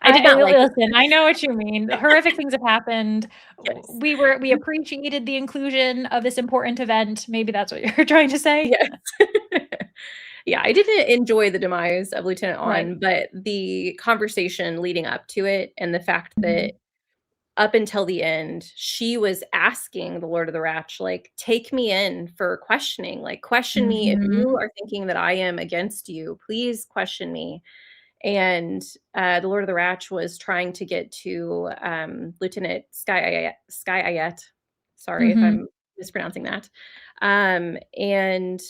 I did not like Listen, I know what you mean. Horrific things have happened. yes. We appreciated the inclusion of this important event. Maybe that's what you're trying to say? Yes. Yeah, I didn't enjoy the demise of Lieutenant Right. On, but the conversation leading up to it and the fact that Mhm. up until the end, she was asking the Lord of the Ratch, like, "Take me in for questioning, like, question me if you Mhm. are thinking that I am against you, please question me." And, the Lord of the Ratch was trying to get to, Lieutenant Sky Ayet, sorry if Mhm. I'm mispronouncing that, and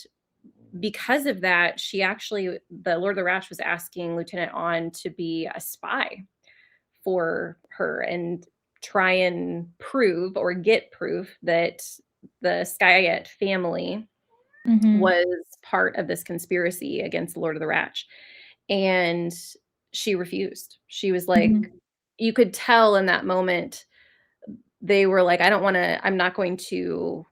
because of that, she actually the Lord of the Ratch was asking Lieutenant On to be a spy for her and try and prove or get proof that the Skyette family Mhm. was part of this conspiracy against the Lord of the Ratch. And she refused. She was like, Mhm. you could tell in that moment they were like, I'm not going to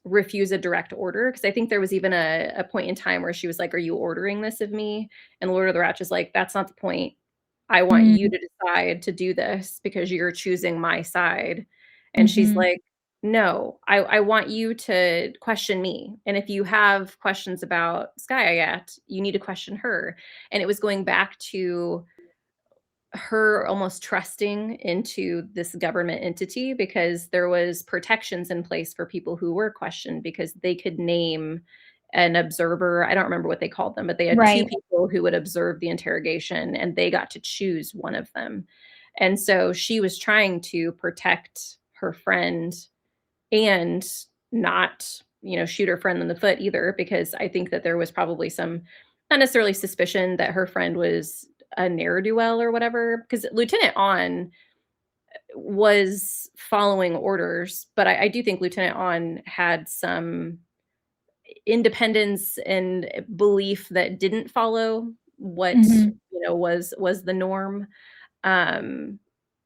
refuse a direct order. Cause I think there was even a point in time where she was like, "Are you ordering this of me?" And the Lord of the Ratch is like, "That's not the point. I want you Mm. to decide to do this because you're choosing my side." And she's Mhm. like, "No, I want you to question me. And if you have questions about Skyayat, you need to question her." And it was going back to her almost trusting into this government entity because there was protections in place for people who were questioned because they could name an observer. I don't remember what they called them, but they had 2 Right. people who would observe the interrogation and they got to choose one of them. And so she was trying to protect her friend and not, shoot her friend in the foot either, because I think that there was probably some not necessarily suspicion that her friend was a ne'er-do-well or whatever, because Lieutenant On was following orders, but I do think Lieutenant On had some independence and belief that didn't follow what, Mhm. was the norm. Um,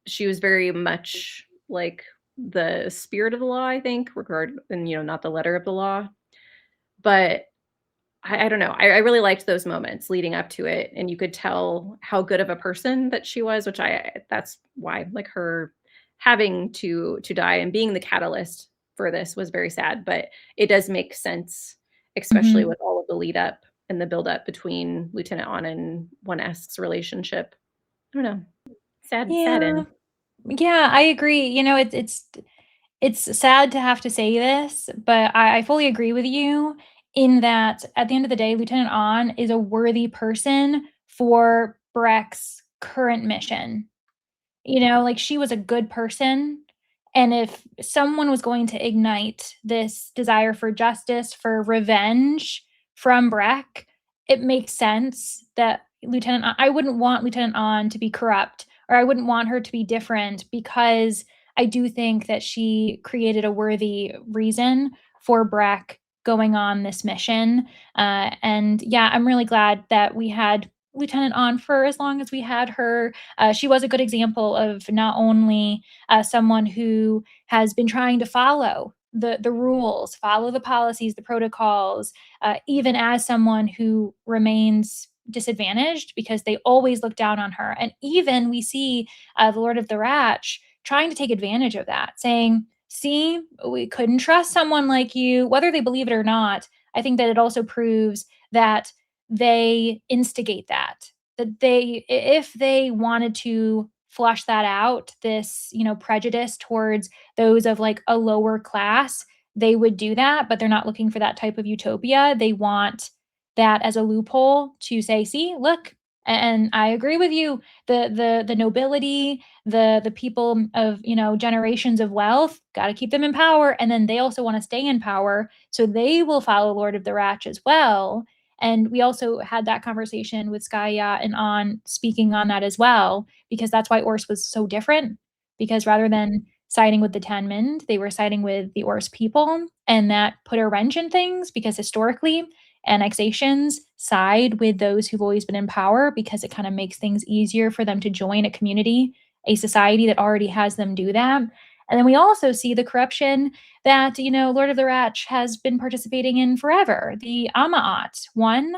she was very much like the spirit of the law, I think, and, not the letter of the law. But I don't know. I really liked those moments leading up to it, and you could tell how good of a person that she was, which that's why, like, her having to die and being the catalyst for this was very sad, but it does make sense, especially Mhm. with all of the lead up and the build up between Lieutenant On and One Esk's relationship. I don't know. Sad Yeah. end. Yeah, I agree. You know, it's sad to have to say this, but I fully agree with you in that at the end of the day, Lieutenant An is a worthy person for Breck's current mission. You know, like, she was a good person, and if someone was going to ignite this desire for justice, for revenge from Breck, it makes sense that Lieutenant I wouldn't want Lieutenant An to be corrupt or I wouldn't want her to be different, because I do think that she created a worthy reason for Breck going on this mission. And yeah, I'm really glad that we had Lieutenant on for as long as we had her. She was a good example of not only someone who has been trying to follow the rules, follow the policies, the protocols, even as someone who remains disadvantaged because they always look down on her. And even we see the Lord of the Ratch trying to take advantage of that, saying, "See, we couldn't trust someone like you," whether they believe it or not. I think that it also proves that they instigate that. That they, if they wanted to flush that out, this, prejudice towards those of like a lower class, they would do that, but they're not looking for that type of utopia. They want that as a loophole to say, "See, look, and I agree with you. The nobility, the people of, generations of wealth, got to keep them in power, and then they also want to stay in power, so they will follow Lord of the Ratch as well." And we also had that conversation with Skaya and On speaking on that as well, because that's why Ors was so different. Because rather than siding with the Tenmund, they were siding with the Ors people, and that put a wrench in things because historically, annexations side with those who've always been in power because it kind of makes things easier for them to join a community, a society that already has them do that. And then we also see the corruption that, Lord of the Ratch has been participating in forever. The Amaat one,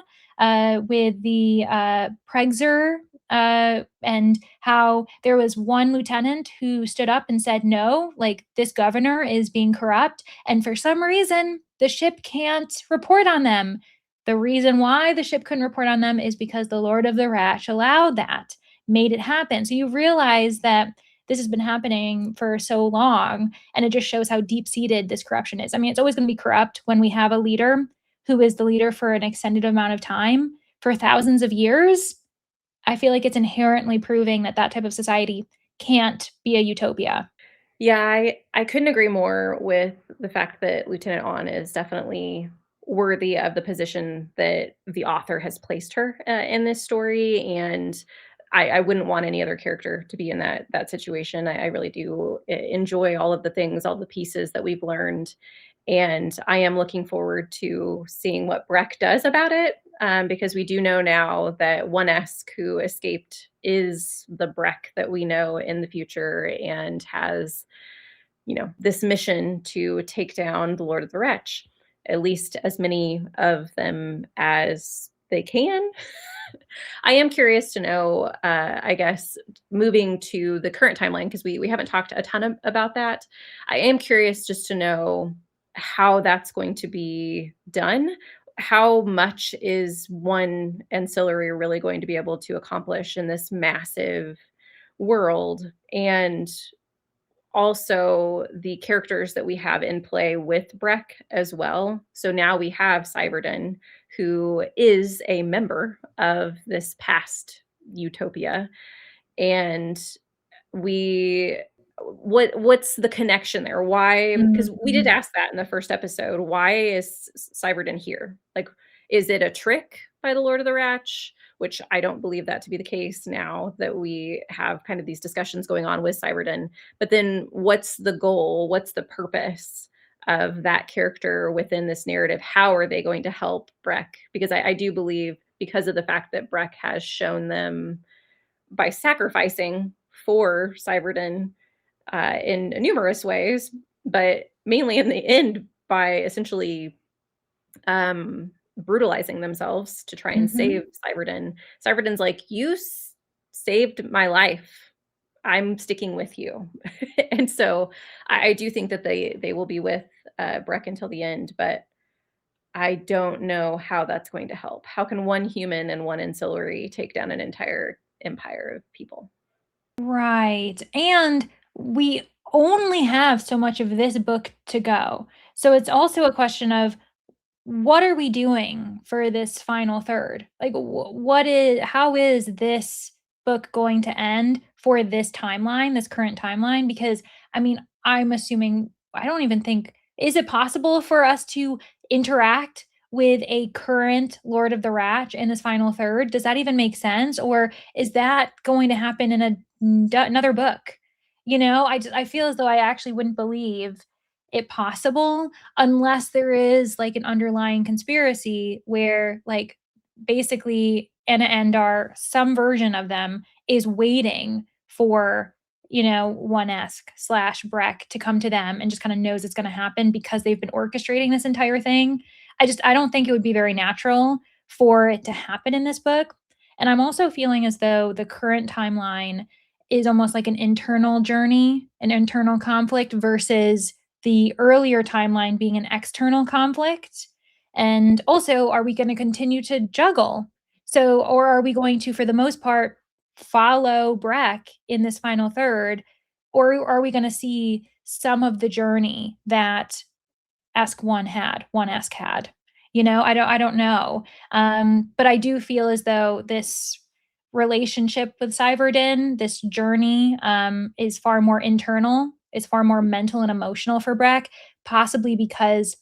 with the Pregzer, and how there was one lieutenant who stood up and said, "No, like this governor is being corrupt." And for some reason, the ship can't report on them. The reason why the ship couldn't report on them is because the Lord of the Ratch allowed that, made it happen. So you realize that this has been happening for so long, and it just shows how deep seated this corruption is. I mean, it's always going to be corrupt when we have a leader who is the leader for an extended amount of time, for thousands of years. I feel like it's inherently proving that that type of society can't be a utopia. Yeah, I couldn't agree more with the fact that Lieutenant On is definitely worthy of the position that the author has placed her in this story, and I wouldn't want any other character to be in that situation. I really do enjoy all of the things, all the pieces that we've learned, and I am looking forward to seeing what Breck does about it, because we do know now that One Esk who escaped is the Breck that we know in the future and has, this mission to take down the Lord of the Wretch, at least as many of them as they can. I am curious to know, I guess, moving to the current timeline, because we haven't talked a ton about that. I am curious just to know how that's going to be done. How much is one ancillary really going to be able to accomplish in this massive world? And also the characters that we have in play with Breck as well. So now we have Cyberden, who is a member of this past utopia, and we what's the connection there? Why? Because we did Mhm. ask that in the first episode. Why is Cyberden here? Like, is it a trick by the Lord of the Ratch? Which I don't believe that to be the case now that we have kind of these discussions going on with Cyberden. But then what's the goal? What's the purpose of that character within this narrative? How are they going to help Breck? Because I do believe, because of the fact that Breck has shown them by sacrificing for Cyberden in numerous ways, but mainly in the end by essentially brutalizing themselves to try and Mhm. save Cyberden. Cyberden's like, "You saved my life. I'm sticking with you." And so I do think that they will be with Breck until the end, but I don't know how that's going to help. How can one human and one ancillary take down an entire empire of people? Right. And we only have so much of this book to go. So it's also a question of, what are we doing for this final third? Like, how is this book going to end for this timeline, this current timeline? Because, I mean, I'm assuming, I don't even think, is it possible for us to interact with a current Lord of the Ratch in this final third? Does that even make sense? Or is that going to happen in another book? I feel as though I actually wouldn't believe it possible unless there is like an underlying conspiracy where like basically Anna Endar, some version of them is waiting for one-esque slash Breck to come to them and just kind of knows it's going to happen because they've been orchestrating this entire thing. I don't think it would be very natural for it to happen in this book. And I'm also feeling as though the current timeline is almost like an internal journey, an internal conflict versus the earlier timeline being an external conflict. And also, are we going to continue to juggle? So, or are we going to, for the most part, follow Breck in this final third? Or are we going to see some of the journey that Esk had? I don't know. But I do feel as though this relationship with Seivarden, this journey, is far more internal. It's far more mental and emotional for Breck, possibly because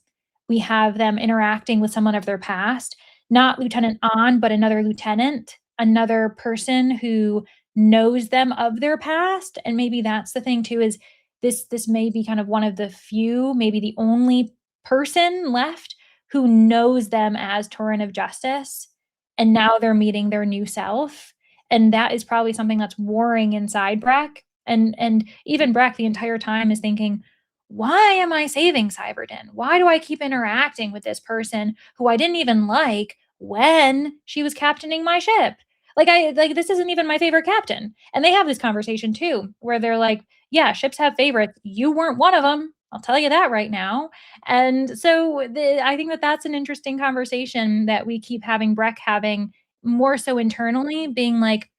we have them interacting with someone of their past, not Lieutenant An, but another lieutenant, another person who knows them of their past. And maybe that's the thing too, is this may be kind of one of the few, maybe the only person left who knows them as Torrent of Justice, and now they're meeting their new self, and that is probably something that's warring inside Breck, and even Breck the entire time is thinking, "Why am I saving Seivarden? Why do I keep interacting with this person who I didn't even like when she was captaining my ship? This isn't even my favorite captain." And they have this conversation too, where they're like, "Yeah, ships have favorites. You weren't one of them. I'll tell you that right now." And so I think that that's an interesting conversation that we keep having Breck having more so internally, being like,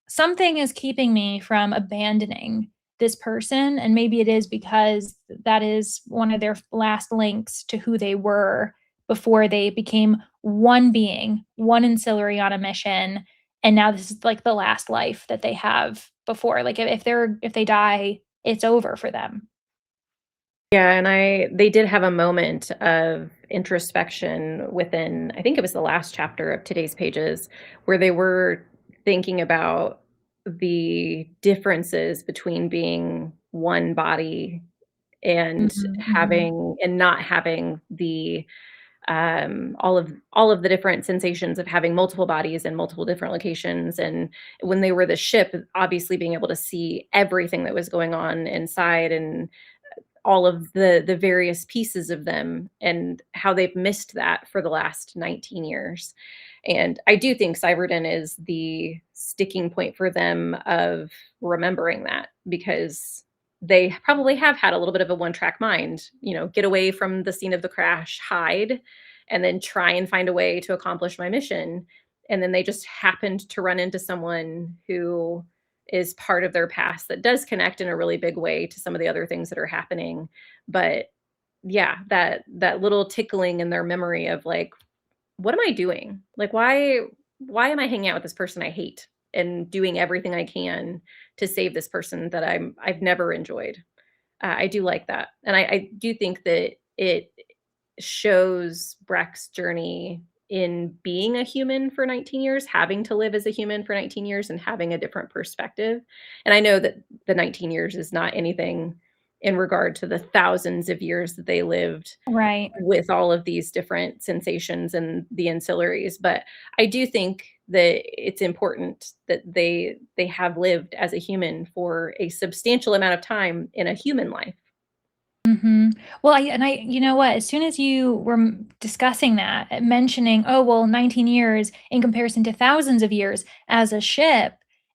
something is keeping me from abandoning this person. And maybe it is because that is one of their last links to who they were before they became one being, one ancillary on a mission. And now this is like the last life that they have before. Like if they die, it's over for them. Yeah, and they did have a moment of introspection within, I think it was the last chapter of today's pages, where they were thinking about the differences between being one body and Mhm, mhm. having and not having the all of the different sensations of having multiple bodies in multiple different locations. And when they were the ship, obviously being able to see everything that was going on inside and all of the various pieces of them and how they've missed that for the last 19 years. And I do think Cyberden is the sticking point for them of remembering that, because they probably have had a little bit of a one-track mind, get away from the scene of the crash, hide, and then try and find a way to accomplish my mission. And then they just happened to run into someone who is part of their past that does connect in a really big way to some of the other things that are happening. But yeah, that little tickling in their memory of like, what am I doing? Like, why am I hanging out with this person I hate and doing everything I can to save this person that I've never enjoyed? I do like that, and I do think that it shows Breck's journey in being a human for 19 years, having to live as a human for 19 years and having a different perspective. And I know that the 19 years is not anything in regard to the thousands of years that they lived Right. with all of these different sensations and the ancillaries, but I do think that it's important that they have lived as a human for a substantial amount of time in a human life. Mhm. Well, you know what? As soon as you were discussing that, mentioning, oh, well, 19 years in comparison to thousands of years as a ship,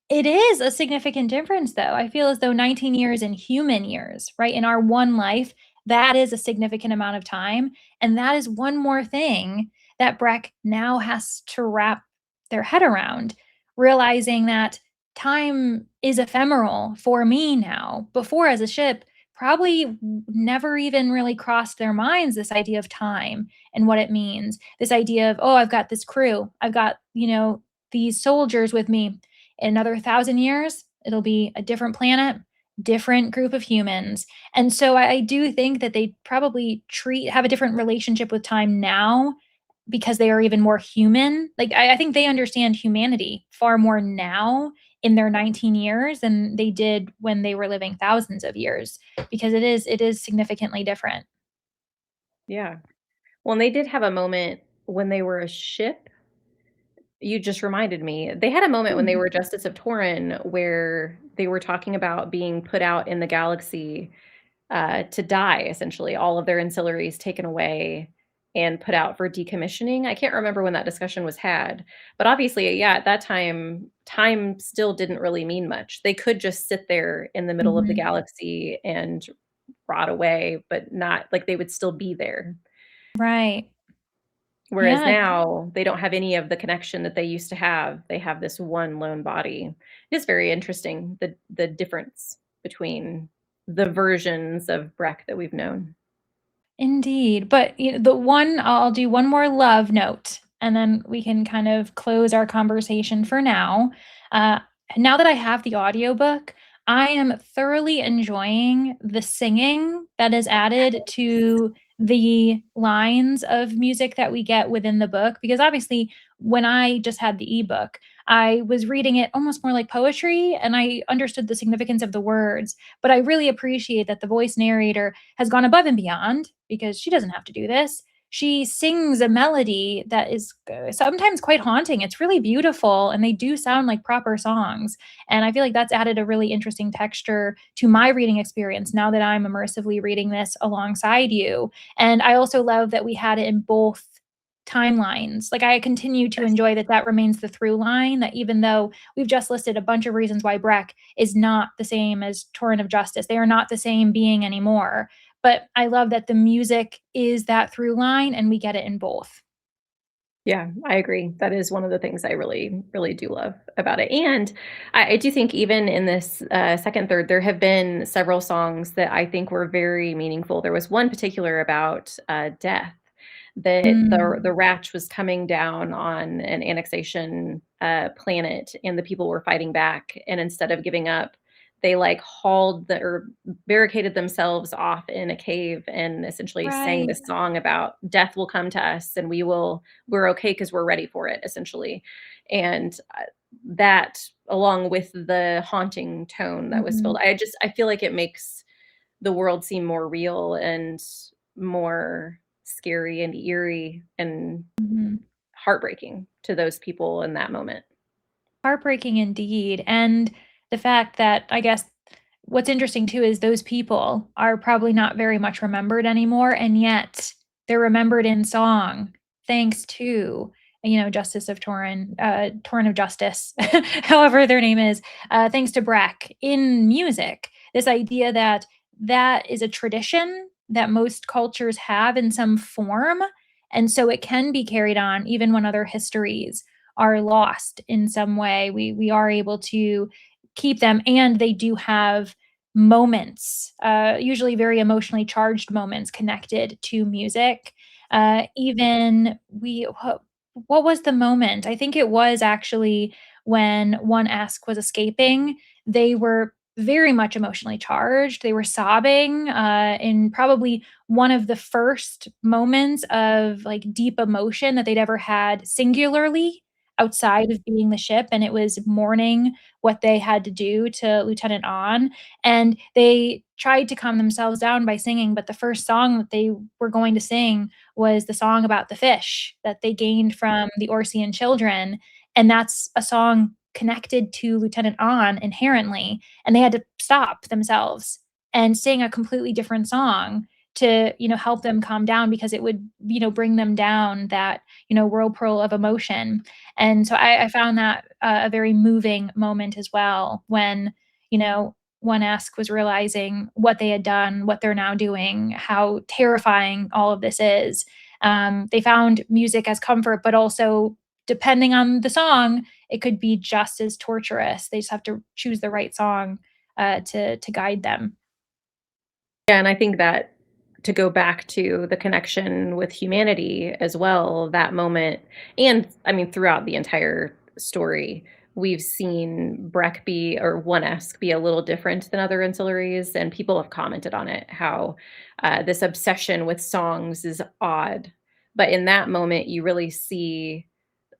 it is a significant difference, though. I feel as though 19 years in human years, right? In our one life, that is a significant amount of time. And that is one more thing that Breck now has to wrap their head around, realizing that time is ephemeral for me now. Before, as a ship, probably never even really crossed their minds, this idea of time and what it means. This idea of, oh, I've got this crew. I've got, these soldiers with me. In another 1,000 years, it'll be a different planet, different group of humans. And so I do think that they probably have a different relationship with time now because they are even more human. Like, I think they understand humanity far more now in their 19 years than they did when they were living thousands of years, because it is significantly different. Yeah. Well, and they did have a moment when they were a ship. You just reminded me. They had a moment when they Hmm. were Justice of Torrin where they were talking about being put out in the galaxy, to die, essentially, all of their ancillaries taken away and put out for decommissioning. I can't remember when that discussion was had, but obviously, yeah, at that time, time still didn't really mean much. They could just sit there in the middle of the Mhm. galaxy and rot away, but not like they would still be there. Right. Whereas Yeah. now, they don't have any of the connection that they used to have. They have this one lone body. It's very interesting, the difference between the versions of Breck that we've known. Indeed, but, the one I'll do one more love note, and then we can kind of close our conversation for now. Uh, Now that I have the audiobook, I am thoroughly enjoying the singing that is added to the lines of music that we get within the book, because obviously, when I just had the ebook, I was reading it almost more like poetry, and I understood the significance of the words, but I really appreciate that the voice narrator has gone above and beyond because she doesn't have to do this. She sings a melody that is sometimes quite haunting. It's really beautiful, and they do sound like proper songs. And I feel like that's added a really interesting texture to my reading experience now that I'm immersively reading this alongside you. And I also love that we had it in both timelines. Like, I continue to Yes. enjoy that that remains the through line, that even though we've just listed a bunch of reasons why Breck is not the same as Torrent of Justice, they are not the same being anymore, but I love that the music is that through line and we get it in both. Yeah, I agree. That is one of the things I really, really do love about it. And I do think even in this second third, there have been several songs that I think were very meaningful. There was one particular about death that the Mm, Ratch was coming down on an annexation planet, and the people were fighting back. And instead of giving up, they like hauled the or barricaded themselves off in a cave and essentially sang right. this song about death will come to us and we're okay because we're ready for it, essentially. And that, along with the haunting tone that was filled, Mhm, I feel like it makes the world seem more real and more scary and eerie and mhm. heartbreaking to those people in that moment. Heartbreaking indeed, and the fact that I guess what's interesting too is those people are probably not very much remembered anymore, and yet they're remembered in song thanks to, Justice of Torrin, Torrent of Justice, however their name is, thanks to Breck in music. This idea that that is a tradition that most cultures have in some form, and so it can be carried on even when other histories are lost in some way. We are able to keep them, and they do have moments, usually very emotionally charged moments connected to music. Even we what was the moment? I think it was actually when one Esk was escaping. They were very much emotionally charged. They were sobbing in probably one of the first moments of like deep emotion that they'd ever had singularly outside of being the ship, and it was mourning what they had to do to Lieutenant Ahn, and they tried to calm themselves down by singing, but the first song that they were going to sing was the song about the fish that they gained from the Orsian children, and that's a song connected to Lieutenant Ahn inherently, and they had to stop themselves and sing a completely different song to, help them calm down because it would, bring them down that, whirlpool of emotion. And so I found that a very moving moment as well when, one Ask was realizing what they had done, what they're now doing, how terrifying all of this is. They found music as comfort, but also, depending on the song, it could be just as torturous. They just have to choose the right song to guide them. Yeah, and I think that to go back to the connection with humanity as well, that moment, and I mean, throughout the entire story, we've seen Breck be, or One Esk be a little different than other ancillaries, and people have commented on it, how this obsession with songs is odd, But in that moment, you really see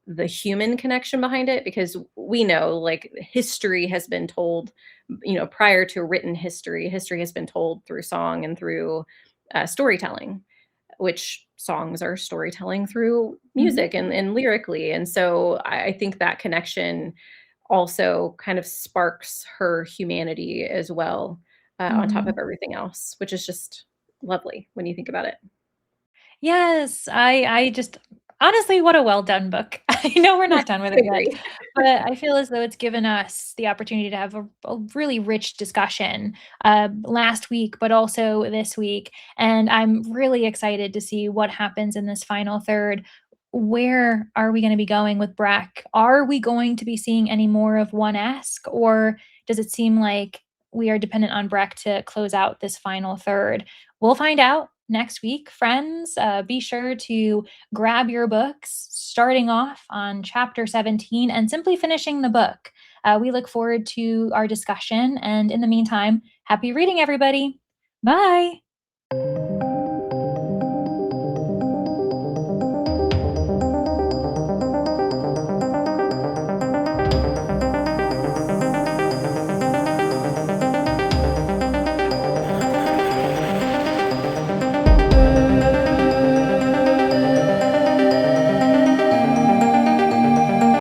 the human connection behind it because we know like history has been told, prior to written history, history has been told through song and through storytelling, which songs are storytelling through Mhm. music and lyrically. And so I think that connection also kind of sparks her humanity as well, on top of Mhm. everything else, which is just lovely when you think about it. Yes, I just honestly, what a well done book. I know we're not done with I it yet, agree. but I feel as though it's given us the opportunity to have a really rich discussion last week, but also this week. And I'm really excited to see what happens in this final third. Where are we going to be going with Breck? Are we going to be seeing any more of One Esk, or does it seem like we are dependent on Breck to close out this final third? We'll find out next week, friends. Be sure to grab your books, starting off on chapter 17 and simply finishing the book. We look forward to our discussion. And in the meantime, happy reading, everybody. Bye.